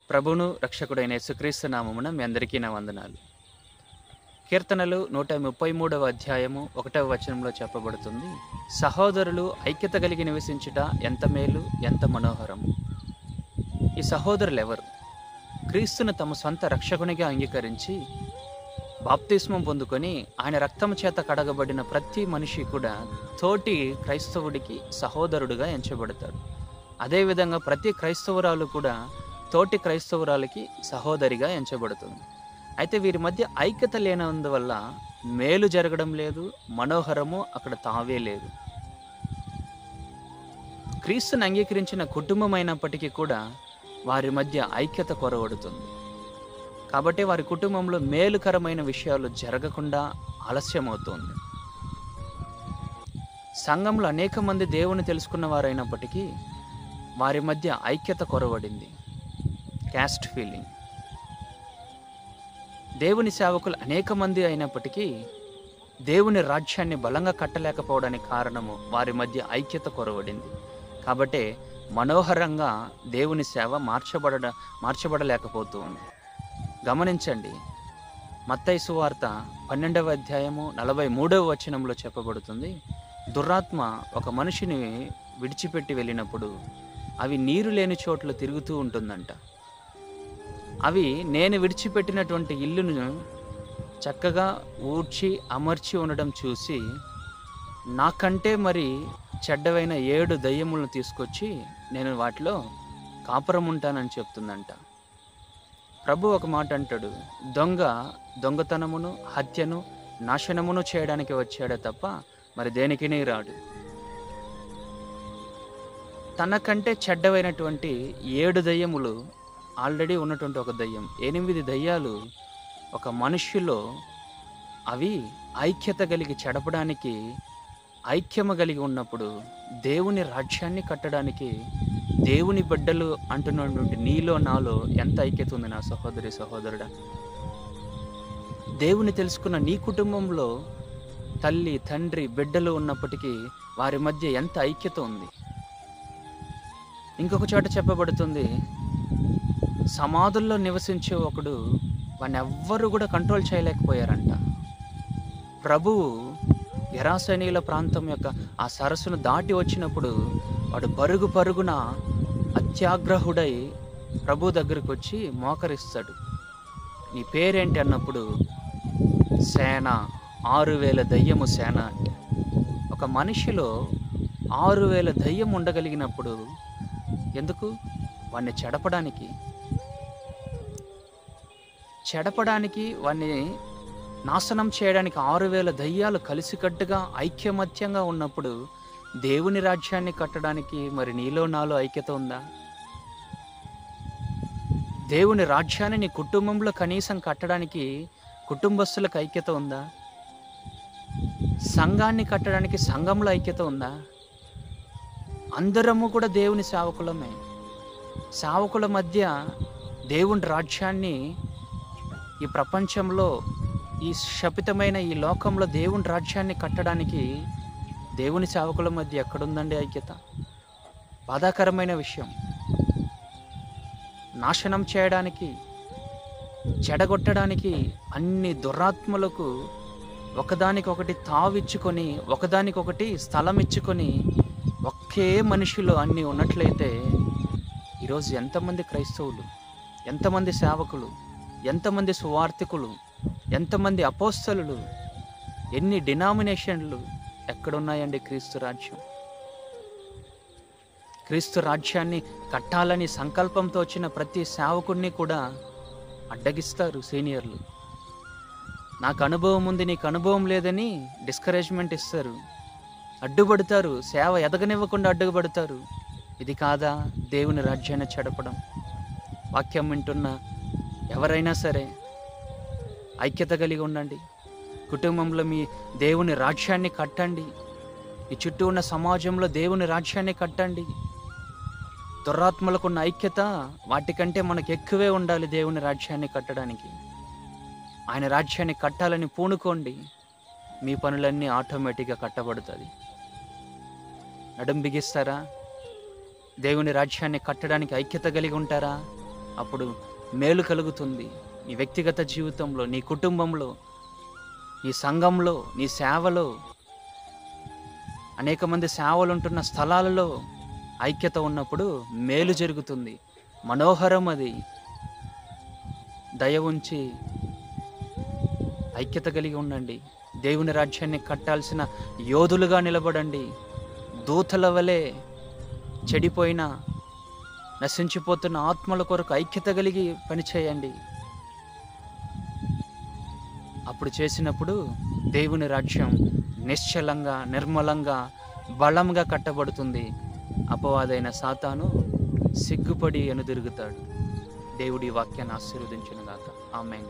ప్రభును రక్షకుడైన యేసుక్రీస్తు నామమున మీ అందరికీ నా వందనాలు. కీర్తనలు 133వ అధ్యాయము 1వ వచనంలో చెప్పబడుతుంది, సహోదరులు ఐక్యత కలిగి నివసించుట ఎంత మేలు, ఎంత మనోహరము. ఈ సహోదరులు ఎవరు? క్రీస్తును తమ సొంత రక్షకునిగా అంగీకరించి బాప్తిస్మం పొందుకొని ఆయన రక్తము చేత కడగబడిన ప్రతి మనిషి కూడా తోటి క్రైస్తవుడికి సహోదరుడుగా ఎంచబడతాడు. అదేవిధంగా ప్రతి క్రైస్తవురాలు కూడా తోటి క్రైస్తవురాలకి సహోదరిగా ఎంచబడుతుంది. అయితే వీరి మధ్య ఐక్యత లేనందువల్ల మేలు జరగడం లేదు, మనోహరము అక్కడ తావే లేదు. క్రీస్తుని అంగీకరించిన కుటుంబం అయినప్పటికీ కూడా వారి మధ్య ఐక్యత కొరవడుతుంది. కాబట్టి వారి కుటుంబంలో మేలుకరమైన విషయాలు జరగకుండా ఆలస్యమవుతుంది. సంఘంలో అనేక మంది దేవుని తెలుసుకున్న వారైనప్పటికీ వారి మధ్య ఐక్యత కొరవడింది. Caste feeling. దేవుని సేవకులు అనేక మంది అయినప్పటికీ దేవుని రాజ్యాన్ని బలంగా కట్టలేకపోవడానికి కారణము వారి మధ్య ఐక్యత కొరవడింది. కాబట్టే మనోహరంగా దేవుని సేవ మార్చబడలేకపోతూ ఉంది. గమనించండి, మత్తయి సువార్త 12వ అధ్యాయము 43వ వచనంలో చెప్పబడుతుంది, దురాత్మ ఒక మనిషిని విడిచిపెట్టి వెళ్ళినప్పుడు అవి నీరు లేని చోట్ల తిరుగుతూ ఉంటుందంట. అవి నేను విడిచిపెట్టినటువంటి ఇల్లును చక్కగా ఊడ్చి అమర్చి ఉండడం చూసి నాకంటే మరి చెడ్డవైన 7 దయ్యములను తీసుకొచ్చి నేను వాటిలో కాపురం ఉంటానని చెప్తుందంట. ప్రభు ఒక మాట అంటాడు, దొంగతనమును, హత్యను, నాశనమును చేయడానికి వచ్చాడే తప్ప మరి దేనికినే రాడు. తనకంటే చెడ్డవైనటువంటి 7 దయ్యములు ఆల్రెడీ ఉన్నటువంటి ఒక దయ్యం, 8 దయ్యాలు ఒక మనుష్యులో అవి ఐక్యత కలిగి చెడపడానికి ఐక్యము కలిగి ఉన్నప్పుడు దేవుని రాజ్యాన్ని కట్టడానికి దేవుని బిడ్డలు అంటున్నటువంటి నీలో నాలో ఎంత ఐక్యత ఉంది నా సహోదరి సహోదరుడా. దేవుని తెలుసుకున్న నీ కుటుంబంలో తల్లి తండ్రి బిడ్డలు ఉన్నప్పటికీ వారి మధ్య ఎంత ఐక్యత ఉంది. ఇంకొక చోట చెప్పబడుతుంది, సమాధుల్లో నివసించే ఒకడు వాడిని ఎవ్వరూ కూడా కంట్రోల్ చేయలేకపోయారంట. ప్రభువు గెరాసనీయుల ప్రాంతం యొక్క ఆ సరస్సును దాటి వచ్చినప్పుడు వాడు పరుగున అత్యాగ్రహుడై ప్రభు దగ్గరకు వచ్చి మోకరిస్తాడు. నీ పేరేంటి అన్నప్పుడు సేన, 6000 దయ్యము సేన అంటే. ఒక మనిషిలో 6000 దయ్యం ఉండగలిగినప్పుడు ఎందుకు? వాడిని చెడపడానికి వాడిని నాశనం చేయడానికి 6000 దయ్యాలు కలిసికట్టుగా ఐక్యమత్యంగా ఉన్నప్పుడు దేవుని రాజ్యాన్ని కట్టడానికి మరి నీలో నాలో ఐక్యత ఉందా? దేవుని రాజ్యాన్ని నీ కుటుంబంలో కనీసం కట్టడానికి కుటుంబస్తులకు ఐక్యత ఉందా? సంఘాన్ని కట్టడానికి సంఘంలో ఐక్యత ఉందా? అందరము కూడా దేవుని సేవకులమే. సేవకుల మధ్య దేవుని రాజ్యాన్ని ఈ ప్రపంచంలో, ఈ శపితమైన ఈ లోకంలో దేవుని రాజ్యాన్ని కట్టడానికి దేవుని సేవకుల మధ్య ఎక్కడుందండి ఐక్యత? బాధాకరమైన విషయం. నాశనం చేయడానికి, చెడగొట్టడానికి అన్ని దురాత్మలకు ఒకదానికొకటి తావిచ్చుకొని, ఒకదానికొకటి స్థలం ఇచ్చుకొని ఒకే మనిషిలో అన్నీ ఉన్నట్లయితే ఈరోజు ఎంతమంది క్రైస్తవులు, ఎంతమంది సేవకులు, ఎంతమంది సువార్థికులు, ఎంతమంది అపోస్తలులు, ఎన్ని డినామినేషన్లు ఎక్కడున్నాయండి క్రీస్తు రాజ్యం? క్రీస్తు రాజ్యాన్ని కట్టాలని సంకల్పంతో వచ్చిన ప్రతి సేవకుడిని కూడా అడ్డగిస్తారు సీనియర్లు. నాకు అనుభవం ఉంది, నీకు అనుభవం లేదని డిస్కరేజ్మెంట్ ఇస్తారు, అడ్డుపడతారు, సేవ ఎదగనివ్వకుండా అడ్డుపడతారు. ఇది కాదా దేవుని రాజ్యాన్ని చెడపడం? వాక్యం వింటున్న ఎవరైనా సరే ఐక్యత కలిగి ఉండండి. కుటుంబంలో మీ దేవుని రాజ్యాన్ని కట్టండి. ఈ చుట్టూ ఉన్న సమాజంలో దేవుని రాజ్యాన్ని కట్టండి. దురాత్మలకున్న ఐక్యత వాటికంటే మనకు ఎక్కువే ఉండాలి దేవుని రాజ్యాన్ని కట్టడానికి. ఆయన రాజ్యాన్ని కట్టాలని పూనుకోండి, మీ పనులన్నీ ఆటోమేటిక్గా కట్టబడుతుంది. నడుం బిగిస్తారా? దేవుని రాజ్యాన్ని కట్టడానికి ఐక్యత కలిగి ఉంటారా? అప్పుడు మేలు కలుగుతుంది. నీ వ్యక్తిగత జీవితంలో, నీ కుటుంబంలో, నీ సంఘంలో, నీ సేవలో, అనేక మంది సేవలు ఉంటున్న స్థలాలలో ఐక్యత ఉన్నప్పుడు మేలు జరుగుతుంది. మనోహరం అది. దయ ఉంచి ఐక్యత కలిగి ఉండండి. దేవుని రాజ్యాన్ని కట్టాల్సిన యోధులుగా నిలబడండి. దూతల వలె చెడిపోయిన, నశించిపోతున్న ఆత్మల కొరకు ఐక్యత కలిగి పనిచేయండి. అప్పుడు చేసినప్పుడు దేవుని రాజ్యం నిశ్చలంగా, నిర్మలంగా, బలంగా కట్టబడుతుంది. అపవాదైన సాతాను సిగ్గుపడి ఎనుదిరుగుతాడు. దేవుడి వాక్యాన్ని ఆశీర్వదించును గాక. ఆమేన్.